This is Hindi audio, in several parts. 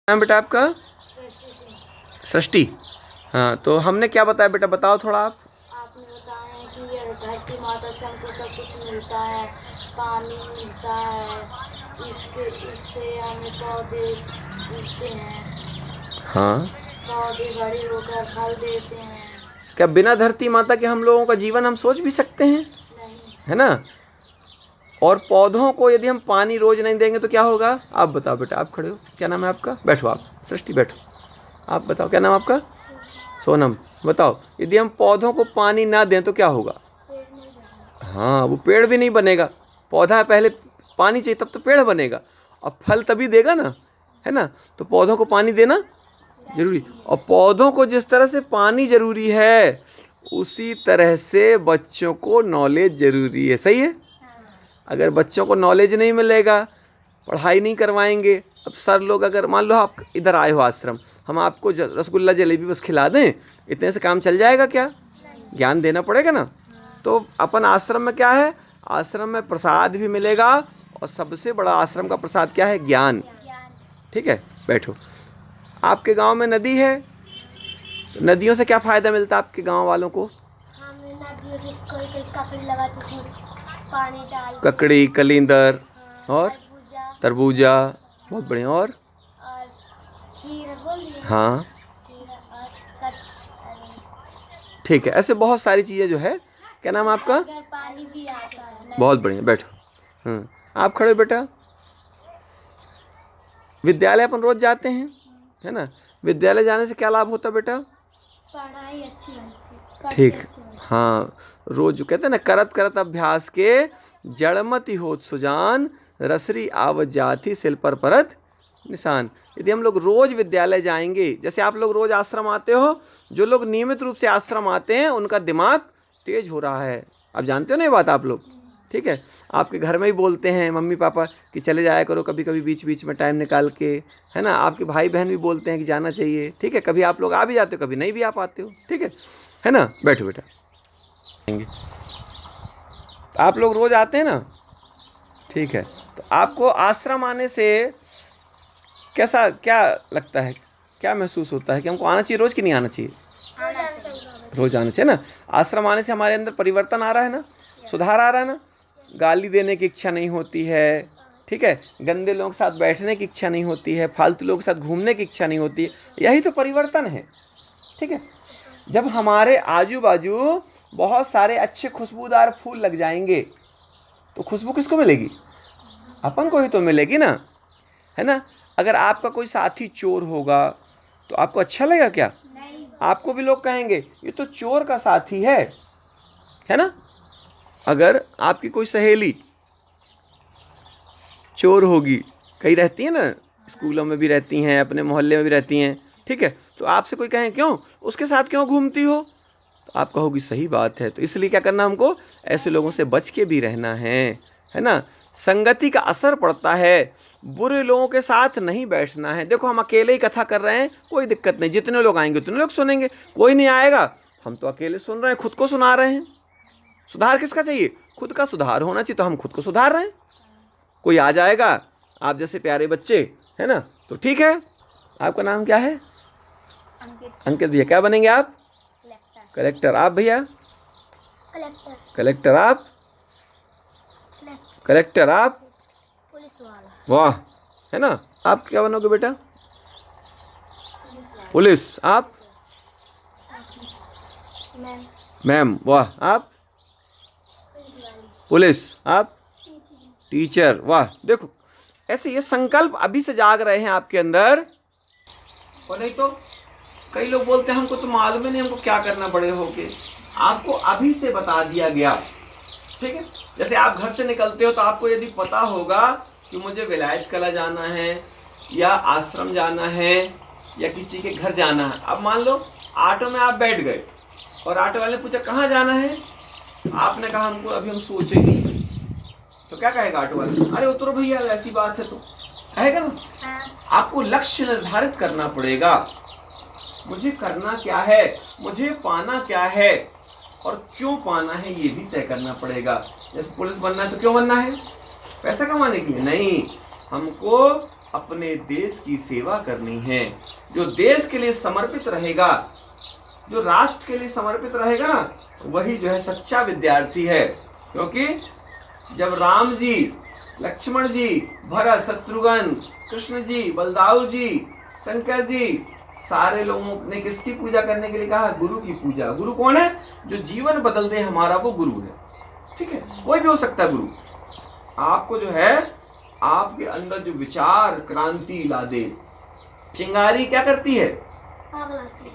नाम बेटा आपका? सृष्टि। हाँ, तो हमने क्या बताया बेटा, बताओ थोड़ा आप। आपने बताया है कि ये धरती माता से हमको सब कुछ मिलता है, पानी मिलता है, इससे हमें पौधे उगते हैं। हाँ, पौधे बड़े होकर फल देते हैं। क्या बिना धरती माता के हम लोगों का जीवन हम सोच भी सकते हैं? नहीं। है ना। और पौधों को यदि हम पानी रोज नहीं देंगे तो क्या होगा? आप बताओ बेटा, आप खड़े हो, क्या नाम है आपका? बैठो आप, सृष्टि बैठो। आप बताओ, क्या नाम है आपका? सोनम। बताओ, यदि हम पौधों को पानी ना दें तो क्या होगा? पेड़ नहीं बनेगा। हाँ, वो पेड़ भी नहीं बनेगा। पौधा पहले पानी चाहिए तब तो पेड़ बनेगा, और फल तभी देगा ना, है ना। तो पौधों को पानी देना जरूरी। और पौधों को जिस तरह से पानी जरूरी है, उसी तरह से बच्चों को नॉलेज जरूरी है। सही है। अगर बच्चों को नॉलेज नहीं मिलेगा, पढ़ाई नहीं करवाएंगे। अब सर लोग, अगर मान लो आप इधर आए हो आश्रम, हम आपको रसगुल्ला जलेबी बस खिला दें, इतने से काम चल जाएगा क्या? ज्ञान देना पड़ेगा ना। तो अपन आश्रम में क्या है? आश्रम में प्रसाद भी मिलेगा, और सबसे बड़ा आश्रम का प्रसाद क्या है? ज्ञान। ठीक है, बैठो। आपके गांव में नदी है, तो नदियों से क्या फ़ायदा मिलता है आपके गांव वालों को? हमें नदियों से कोई कोई ककड़ी लगाते, उसमें पानी डाल, ककड़ी, कलिंदर और तरबूजा, तरबूजा। बहुत बढ़िया। और खीर बोल दिए। हाँ, खीर और ठीक है, ऐसे बहुत सारी चीज़ें जो है। क्या नाम है आपका? पानी भी आता है। बहुत बढ़िया, बैठो। हाँ, आप खड़े हो बेटा। विद्यालय अपन रोज जाते हैं, है ना। विद्यालय जाने से क्या लाभ होता है बेटा? पढ़ाई अच्छी होती है। ठीक। हाँ, रोज जो कहते हैं ना, करत करत अभ्यास के जड़मति होत सुजान, रसरी आवत जाति सिल पर परत निशान। यदि हम लोग रोज विद्यालय जाएंगे, जैसे आप लोग रोज आश्रम आते हो, जो लोग नियमित रूप से आश्रम आते हैं उनका दिमाग तेज हो रहा है। आप जानते हो ना ये बात आप लोग? ठीक है। आपके घर में ही बोलते हैं मम्मी पापा कि चले जाया करो कभी कभी बीच बीच में टाइम निकाल के, है ना। आपके भाई बहन भी बोलते हैं कि जाना चाहिए। ठीक है, कभी आप लोग आ भी जाते हो, कभी नहीं भी आ पाते हो। ठीक है ना। बैठो बेटा। आप लोग रोज आते हैं ना? ठीक है। तो आपको आश्रम आने से कैसा क्या लगता है, क्या महसूस होता है कि हमको आना चाहिए रोज कि नहीं आना चाहिए? रोज आना चाहिए ना। आश्रम आने से हमारे अंदर परिवर्तन आ रहा है ना, सुधार आ रहा है ना। गाली देने की इच्छा नहीं होती है, ठीक है। गंदे लोगों के साथ बैठने की इच्छा नहीं होती है, फालतू लोगों के साथ घूमने की इच्छा नहीं होती है। यही तो परिवर्तन है। ठीक है। जब हमारे आजू बाजू बहुत सारे अच्छे खुशबूदार फूल लग जाएंगे, तो खुशबू किसको मिलेगी? अपन को ही तो मिलेगी ना, है ना। अगर आपका कोई साथी चोर होगा तो आपको अच्छा लगेगा क्या? नहीं। आपको भी लोग कहेंगे ये तो चोर का साथी है ना। अगर आपकी कोई सहेली चोर होगी, कहीं रहती है ना, स्कूलों में भी रहती हैं, अपने मोहल्ले में भी रहती हैं, ठीक है, तो आपसे कोई कहे क्यों उसके साथ क्यों घूमती हो, तो आप कहोगी सही बात है। तो इसलिए क्या करना, हमको ऐसे लोगों से बच के भी रहना है ना। संगति का असर पड़ता है, बुरे लोगों के साथ नहीं बैठना है। देखो हम अकेले ही कथा कर रहे हैं, कोई दिक्कत नहीं, जितने लोग आएंगे उतने लोग सुनेंगे। कोई नहीं आएगा, हम तो अकेले सुन रहे हैं, खुद को सुना रहे हैं। सुधार किसका चाहिए? खुद का सुधार होना चाहिए, तो हम खुद को सुधार रहे हैं। कोई आ जाएगा, आप जैसे प्यारे बच्चे, है ना, तो ठीक है। आपका नाम क्या है? अंकित भैया। क्या बनेंगे आप? कलेक्टर। आप भैया? कलेक्टर। आप? कलेक्टर। आप? पुलिस वाला। वाह, है ना। आप क्या बनोगे बेटा? पुलिस। आप? मैम। वाह। आप? पुलिस। आप? टीचर। वाह। देखो, ऐसे ये संकल्प अभी से जाग रहे हैं आपके अंदर। और नहीं तो कई लोग बोलते हैं हमको तो मालूम ही नहीं हमको क्या करना बड़े होके। आपको अभी से बता दिया गया। ठीक है। जैसे आप घर से निकलते हो तो आपको यदि पता होगा कि मुझे विलायत कला जाना है, या आश्रम जाना है, या किसी के घर जाना है। अब मान लो ऑटो में आप बैठ गए और ऑटो वाले ने पूछा कहाँ जाना है, आपने कहा हमको अभी हम सोचेंगे, तो क्या कहेगा ऑटो वाला? अरे उतरो भैया, ऐसी बात है तो कहेगा ना। आपको लक्ष्य निर्धारित करना पड़ेगा, मुझे करना क्या है, मुझे पाना क्या है, और क्यों पाना है ये भी तय करना पड़ेगा। जैसे पुलिस बनना है तो क्यों बनना है? पैसा कमाने के लिए नहीं, हमको अपने देश की सेवा करनी है। जो देश के लिए समर्पित रहेगा, जो राष्ट्र के लिए समर्पित रहेगा ना, वही जो है सच्चा विद्यार्थी है। क्योंकि जब राम जी, लक्ष्मण जी, भरत, शत्रुघ्न, कृष्ण जी, बलदाऊ जी, शंकर जी, सारे लोगों ने किसकी पूजा करने के लिए कहा? गुरु की पूजा। गुरु कौन है? जो जीवन बदल दे हमारा, वो गुरु है। ठीक है, कोई भी हो सकता है गुरु। आपको जो है आपके अंदर जो विचार क्रांति ला दे। चिंगारी क्या करती है?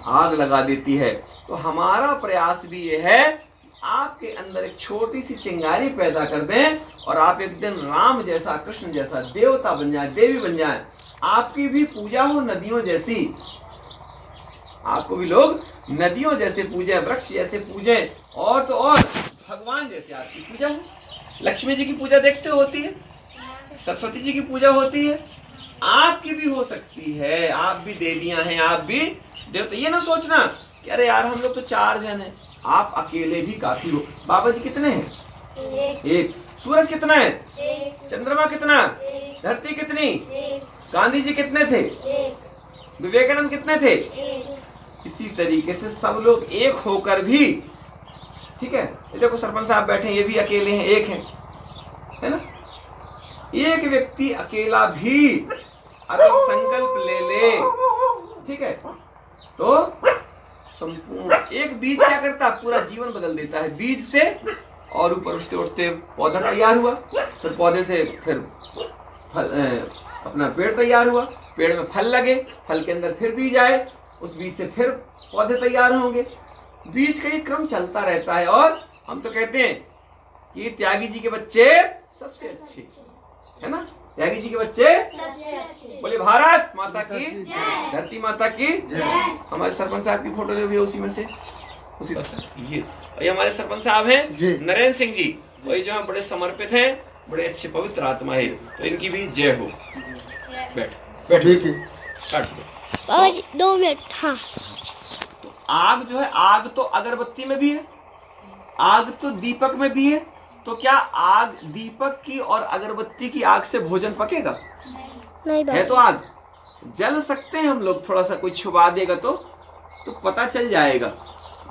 आग लगा देती है। तो हमारा प्रयास भी ये है आपके अंदर एक छोटी सी चिंगारी पैदा कर दें और आप एक दिन राम जैसा, कृष्ण जैसा देवता बन जाए, देवी बन जाए। आपकी भी पूजा हो नदियों जैसी, आपको भी लोग नदियों जैसे पूजे, वृक्ष जैसे पूजे, और तो और भगवान जैसे आपकी पूजा हो। लक्ष्मी जी की पूजा देखते होती है, सरस्वती जी की पूजा होती है, आपकी भी हो सकती है। आप भी देवियां हैं, आप भी देवता। ये ना सोचना कि अरे यार हम लोग तो 4 जन हैं, आप अकेले भी काफी हो। बाबा जी कितने हैं? एक। सूरज कितना है? चंद्रमा कितना? धरती कितनी? गांधी जी कितने थे? विवेकानंद कितने थे? इसी तरीके से सब लोग एक होकर भी, ठीक है, देखो सरपंच साहब बैठे, ये भी अकेले हैं, एक हैं, है ना। एक व्यक्ति अकेला भी अगर संकल्प ले ले, ठीक है, तो संपूर्ण एक बीज क्या करता है? पूरा जीवन बदल देता है। बीज से और ऊपर उठते उठते पौधा तैयार हुआ, फिर पौधे से फिर फल, अपना पेड़ तैयार हुआ, पेड़ में फल लगे, फल के अंदर फिर बीज आए, उस बीज से फिर पौधे तैयार होंगे। बीज का ये क्रम चलता रहता है। और हम तो कहते हैं कि त्यागी जी के बच्चे सबसे अच्छे, है ना। त्यागी जी के बच्चे, बोले भारत माता की, धरती माता की। हमारे सरपंच साहब की फोटो भी उसी में से, उसी ये हमारे सरपंच साहब हैं नरेंद्र सिंह जी, वही जो है बड़े समर्पित हैं, बड़े अच्छे पवित्र आत्मा है। तो इनकी भी जय हो। बैठ काट दो 2 मिनट। हाँ, तो आग जो है, आग तो अगरबत्ती में भी है, आग तो दीपक में भी है। तो क्या आग, दीपक की और अगरबत्ती की आग से भोजन पकेगा? नहीं है तो आग, जल सकते हैं हम लोग, थोड़ा सा कोई छुपा देगा तो पता चल जाएगा,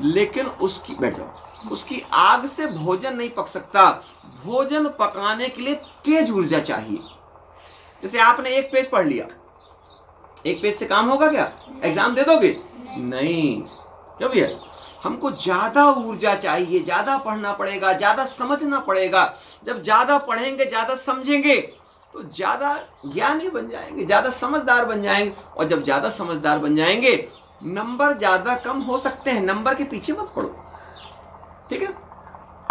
लेकिन उसकी, बैठ जाओ, उसकी आग से भोजन नहीं पक सकता। भोजन पकाने के लिए तेज ऊर्जा चाहिए। जैसे आपने एक पेज पढ़ लिया, एक पेज से काम होगा क्या? एग्जाम दे दोगे? नहीं। क्यों भैया? हमको ज्यादा ऊर्जा चाहिए, ज्यादा पढ़ना पड़ेगा, ज्यादा समझना पड़ेगा। जब ज्यादा पढ़ेंगे, ज्यादा समझेंगे, तो ज्यादा ज्ञानी बन जाएंगे, ज्यादा समझदार बन जाएंगे। और जब ज्यादा समझदार बन जाएंगे, नंबर ज्यादा कम हो सकते हैं, नंबर के पीछे मत पड़ो, ठीक है।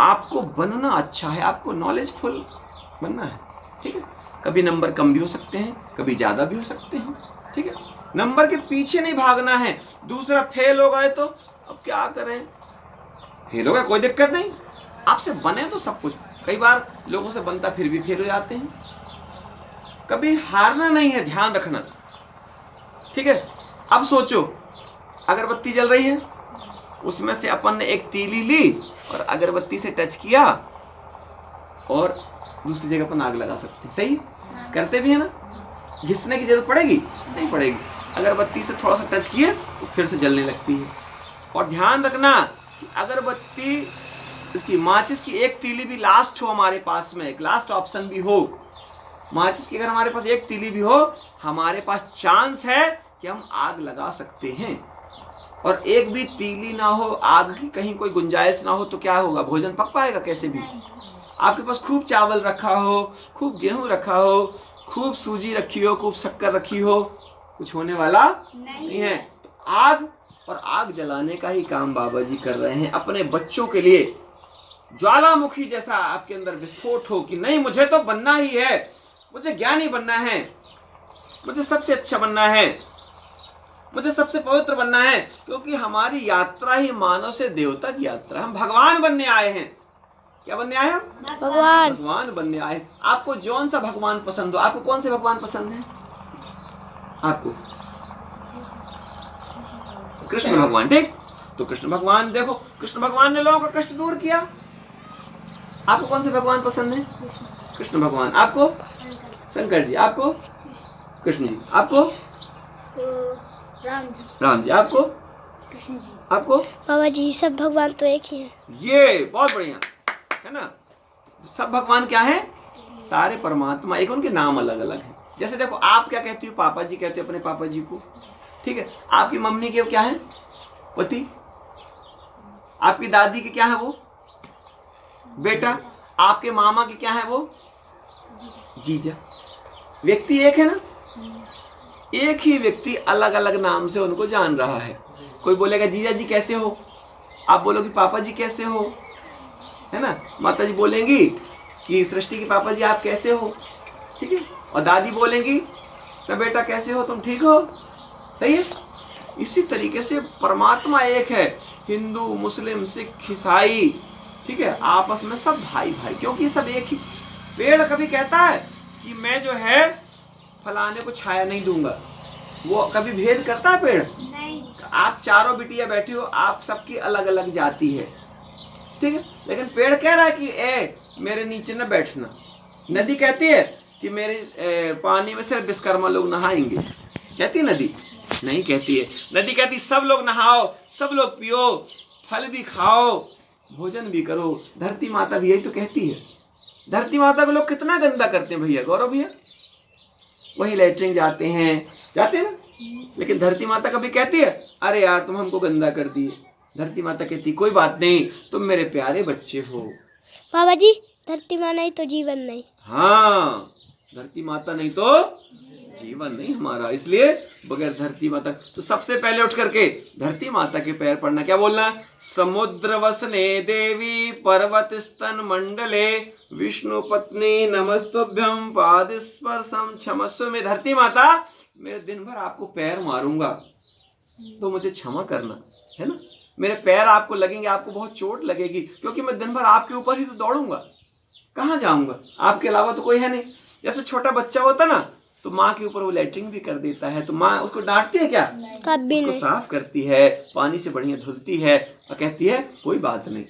आपको बनना अच्छा है, आपको नॉलेजफुल बनना है, ठीक है। कभी नंबर कम भी हो सकते हैं, कभी ज्यादा भी हो सकते हैं, ठीक है। नंबर के पीछे नहीं भागना है। दूसरा फेल हो गए तो अब क्या करें? फेल हो गए कोई दिक्कत नहीं, आपसे बने तो सब कुछ। कई बार लोगों से बनता फिर भी फेल हो जाते हैं। कभी हारना नहीं है, ध्यान रखना, ठीक है। अब सोचो, अगरबत्ती जल रही है, उसमें से अपन ने एक तीली ली और अगरबत्ती से टच किया और दूसरी जगह अपन आग लगा सकते हैं, सही करते भी है ना। घिसने की जरूरत पड़ेगी? नहीं पड़ेगी। अगरबत्ती से थोड़ा सा टच किए तो फिर से जलने लगती है। और ध्यान रखना कि अगरबत्ती, इसकी माचिस की एक तीली भी लास्ट हो हमारे पास में, एक लास्ट ऑप्शन भी हो। माचिस की अगर हमारे पास एक तीली भी हो, हमारे पास चांस है कि हम आग लगा सकते हैं। और एक भी तीली ना हो, आग की कहीं कोई गुंजाइश ना हो, तो क्या होगा? भोजन पक पाएगा कैसे भी? आपके पास खूब चावल रखा हो, खूब गेहूं रखा हो, खूब सूजी रखी हो, खूब शक्कर रखी हो, कुछ होने वाला नहीं है। तो आग और आग जलाने का ही काम बाबा जी कर रहे हैं अपने बच्चों के लिए। ज्वालामुखी जैसा आपके अंदर विस्फोट हो कि नहीं, मुझे तो बनना ही है, मुझे ज्ञानी बनना है, मुझे सबसे अच्छा बनना है, मुझे सबसे पवित्र बनना है। क्योंकि हमारी यात्रा ही मानव से देवता की यात्रा, हम भगवान बनने आए हैं। क्या बनने आए हम? भगवान। भगवान बनने आए। आपको जौन सा भगवान पसंद हो, आपको कौन से भगवान पसंद है? आपको कृष्ण भगवान, ठीक। तो कृष्ण भगवान, देखो कृष्ण भगवान ने लोगों का कष्ट दूर किया। आपको कौन से भगवान पसंद है? कृष्ण भगवान। आपको? शंकर जी। आपको? कृष्ण जी। आपको? राम जी। राम जी। आपको? कृष्ण जी। आपको? बाबा जी सब भगवान तो एक ही हैं। ये बहुत बढ़िया है ना। सब भगवान क्या है? सारे परमात्मा एक, उनके नाम अलग अलग हैं। जैसे देखो, आप क्या कहती हो? पापा जी कहते हो अपने पापा जी को, ठीक है। आपकी मम्मी के क्या है? पति। आपकी दादी के क्या है? वो बेटा। आपके मामा के क्या है? वो जीजा। व्यक्ति एक है ना। एक ही व्यक्ति अलग अलग नाम से उनको जान रहा है। कोई बोलेगा जीजा जी कैसे हो, आप बोलोगे पापा जी कैसे हो, है ना। माता जी बोलेंगी कि सृष्टि के पापा जी आप कैसे हो, ठीक है। और दादी बोलेंगी तो बेटा कैसे हो, तुम ठीक हो, सही है। इसी तरीके से परमात्मा एक है। हिंदू, मुस्लिम, सिख, ईसाई, ठीक है, आपस में सब भाई भाई, क्योंकि सब एक ही। पेड़ कभी कहता है कि मैं जो है फलाने को छाया नहीं दूंगा, वो कभी भेद करता है पेड़? नहीं। आप चारों बिटिया बैठी हो, आप सबकी अलग अलग जाति है, ठीक है, लेकिन पेड़ कह रहा है कि मेरे नीचे न बैठना। नदी कहती है कि मेरे पानी में सिर्फ विश्वकर्मा लोग नहाएंगे, कहती है नदी? नहीं कहती है। नदी कहती सब लोग नहाओ, सब लोग पियो, फल भी खाओ, भोजन भी करो। धरती माता भी यही तो कहती है। धरती माता को लोग कितना गंदा करते हैं भैया, गौरव भैया। वही लैट्रिन जाते हैं ना, लेकिन धरती माता कभी कहती है अरे यार तुम हमको गंदा कर दिए? धरती माता कहती कोई बात नहीं, तुम मेरे प्यारे बच्चे हो। बाबा जी धरती माँ नहीं तो जीवन नहीं। हाँ, धरती माता नहीं तो जीवन नहीं हमारा, इसलिए बगैर धरती माता। तो सबसे पहले उठ करके धरती माता के पैर पड़ना। क्या बोलना? समुद्र वसने देवी पर्वत स्तन मंडले विष्णु पत्नी नमस्तुभ्यं पाद स्पर्शम क्षमस्व में। धरती माता, मैं दिन भर आपको पैर मारूंगा तो मुझे क्षमा करना, है ना। मेरे पैर आपको लगेंगे, आपको बहुत चोट लगेगी, क्योंकि मैं दिन भर आपके ऊपर ही तो दौड़ूंगा, कहाँ जाऊंगा? आपके अलावा तो कोई है नहीं। जैसे छोटा बच्चा होता ना, तो माँ के ऊपर वो लैट्रिन भी कर देता है, तो माँ उसको डांटती है क्या? कभी उसको नहीं। साफ करती है, पानी से बढ़िया धुलती है और कहती है कोई बात नहीं।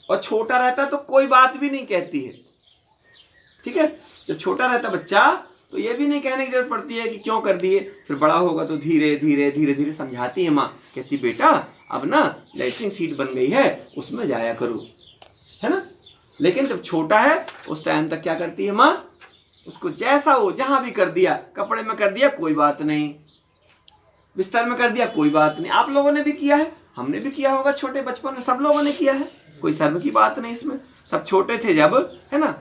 और छोटा रहता तो कोई बात भी नहीं कहती है, ठीक है। जब छोटा रहता बच्चा तो ये भी नहीं कहने की जरूरत पड़ती है कि क्यों कर दिए। फिर बड़ा होगा तो धीरे धीरे धीरे धीरे समझाती है माँ, कहती बेटा अब ना लैट्रिन सीट बन गई है, उसमें जाया करो, है ना। लेकिन जब छोटा है उस टाइम तक क्या करती है माँ? उसको जैसा हो, जहां भी कर दिया, कपड़े में कर दिया कोई बात नहीं, बिस्तर में कर दिया कोई बात नहीं। आप लोगों ने भी किया है, हमने भी किया होगा छोटे बचपन में, सब लोगों ने किया है, कोई शर्म की बात नहीं इसमें। सब छोटे थे जब, है ना।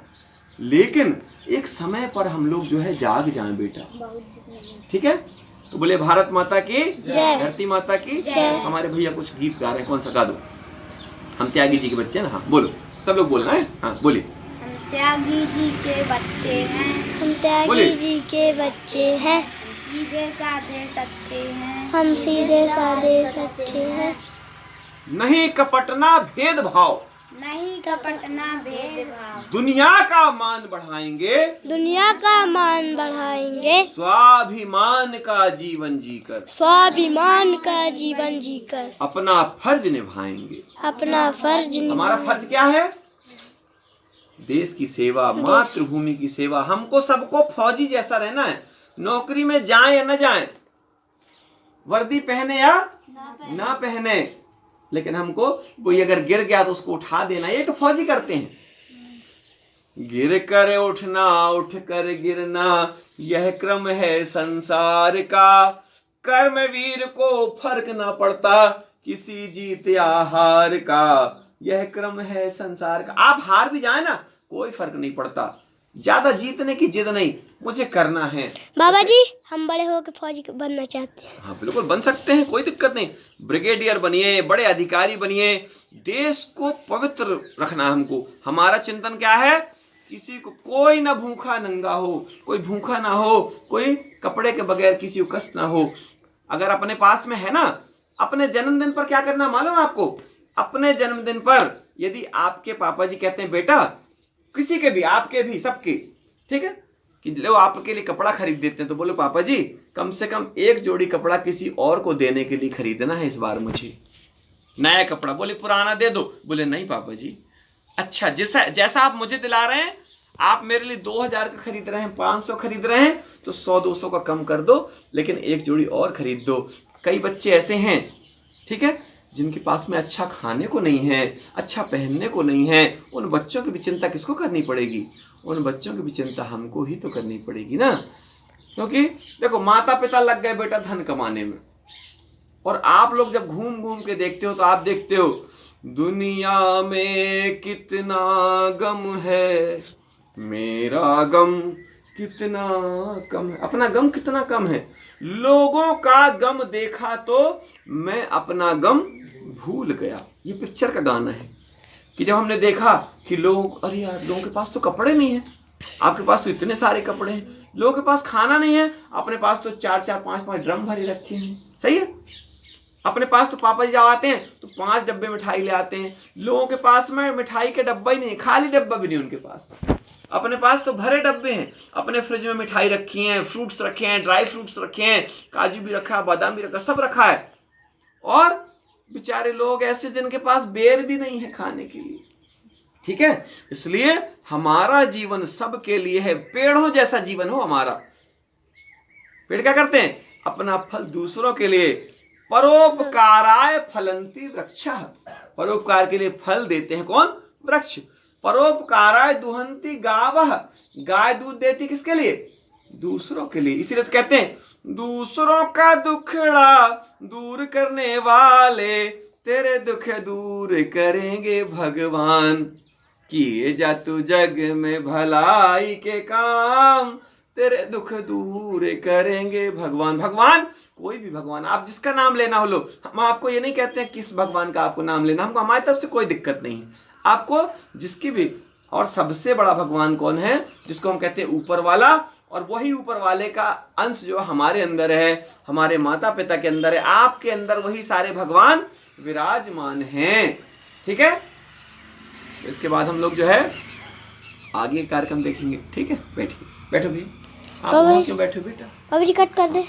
लेकिन एक समय पर हम लोग जो है जाग जाएं बेटा, ठीक है। तो बोले भारत माता की जय, धरती माता की जय। हमारे भैया कुछ गीत गा रहे हैं, कौन सा गा दो? हम त्यागी जी के बच्चे हैं ना। हाँ बोलो, सब लोग बोलना है। हाँ बोलिए। हम त्यागी जी के बच्चे हैं, हम त्यागी जी के बच्चे हैं, सीधे साधे सच्चे हैं, हम सीधे साधे सच्चे हैं। नहीं कपटना भेदभाव, नहीं कपटना भेदभाव, दुनिया का मान बढ़ाएंगे, दुनिया का मान बढ़ाएंगे, स्वाभिमान का जीवन जीकर, स्वाभिमान का जीवन जीकर, अपना फर्ज निभाएंगे। अपना फर्ज हमारा फर्ज क्या है? देश की सेवा, मातृभूमि की सेवा। हमको सबको फौजी जैसा रहना है। नौकरी में जाए या न जाए, वर्दी पहने या ना पहने, लेकिन हमको कोई अगर गिर गया तो उसको उठा देना, ये तो फौजी करते हैं। गिर कर उठना, उठ कर गिरना, यह क्रम है संसार का। कर्मवीर को फर्क ना पड़ता किसी जीत या हार का, यह क्रम है संसार का। आप हार भी जाए ना, कोई फर्क नहीं पड़ता, ज्यादा जीतने की जिद नहीं, मुझे करना है। बाबा जी हम बड़े होकर फौजी बनना चाहते हैं। हाँ बिल्कुल बन सकते हैं, कोई दिक्कत नहीं। ब्रिगेडियर बनिए, बड़े अधिकारी बनिए। देश को पवित्र रखना हमको। हमारा चिंतन क्या है? किसी को कोई ना भूखा नंगा हो, कोई भूखा ना हो, कोई कपड़े के बगैर किसी को कष्ट ना हो। अगर अपने पास में है ना, अपने जन्मदिन पर क्या करना मालूम आपको? अपने जन्मदिन पर यदि आपके पापा जी कहते हैं बेटा, किसी के भी, आपके भी, सबके, ठीक है, कि लो आपके लिए कपड़ा खरीद देते हैं, तो बोलो पापा जी कम से कम एक जोड़ी कपड़ा किसी और को देने के लिए खरीदना है इस बार मुझे, नया कपड़ा। बोले पुराना दे दो, बोले नहीं पापा जी, अच्छा जैसा आप मुझे दिला रहे हैं आप मेरे लिए 2000 का खरीद रहे हैं, 500 खरीद रहे हैं, तो 100-200 का कम कर दो, लेकिन एक जोड़ी और खरीद दो। कई बच्चे ऐसे हैं, ठीक है, जिनके पास में अच्छा खाने को नहीं है, अच्छा पहनने को नहीं है। उन बच्चों की भी चिंता किसको करनी पड़ेगी? उन बच्चों की भी चिंता हमको ही तो करनी पड़ेगी ना। क्योंकि देखो, माता पिता लग गए बेटा धन कमाने में, और आप लोग जब घूम घूम के देखते हो तो आप देखते हो दुनिया में कितना गम है, मेरा गम कितना कम है। अपना गम कितना कम है। लोगों का गम देखा तो मैं अपना गम भूल गया। ये पिक्चर का गाना है कि जब हमने देखा कि लोग, अरे यार लोगों के पास तो कपड़े नहीं है, आपके पास तो इतने सारे कपड़े हैं, लोगों के पास खाना नहीं है, अपने पास तो 4-4 5-5 ड्रम भरे रखे हैं। सही है, अपने पास तो पापा जी जब आते हैं तो 5 डब्बे मिठाई ले आते हैं। लोगों के पास में मिठाई का डब्बा ही नहीं, खाली डब्बा भी नहीं उनके पास। अपने पास तो भरे डब्बे हैं, अपने फ्रिज में मिठाई रखी है, फ्रूट्स रखे हैं, ड्राई फ्रूट्स रखे हैं, काजू भी रखा है, बादाम भी रखा, सब रखा है। और बेचारे लोग ऐसे जिनके पास बेर भी नहीं है खाने के लिए। ठीक है, इसलिए हमारा जीवन सबके लिए है, पेड़ों जैसा जीवन हो हमारा। पेड़ क्या करते हैं? अपना फल दूसरों के लिए, परोपकाराय फलंती वृक्षः, परोपकार के लिए फल देते हैं कौन? वृक्ष। परोपकाराय दुहंती गावः, गाय दूध देती किसके लिए? दूसरों के लिए। इसीलिए तो कहते हैं दूसरों का दुखड़ा दूर करने वाले तेरे दुख दूर करेंगे भगवान। किए जा तू जग में भलाई के काम, तेरे दुख दूर करेंगे भगवान। भगवान कोई भी भगवान, आप जिसका नाम लेना हो लो। हम आपको ये नहीं कहते हैं किस भगवान का आपको नाम लेना, हमको हमारी तरफ से कोई दिक्कत नहीं है। आपको जिसकी भी, और सबसे बड़ा भगवान कौन है? जिसको हम कहते हैं ऊपर वाला, और वही ऊपर वाले का अंश जो हमारे अंदर है, हमारे माता पिता के अंदर है, आपके अंदर वही सारे भगवान विराजमान हैं। ठीक है, इसके बाद हम लोग जो है आगे कार्यक्रम देखेंगे। ठीक है, बैठिए, बैठो भी। आप वहां क्यों बैठे हो बेटा? अभी कट कर दे।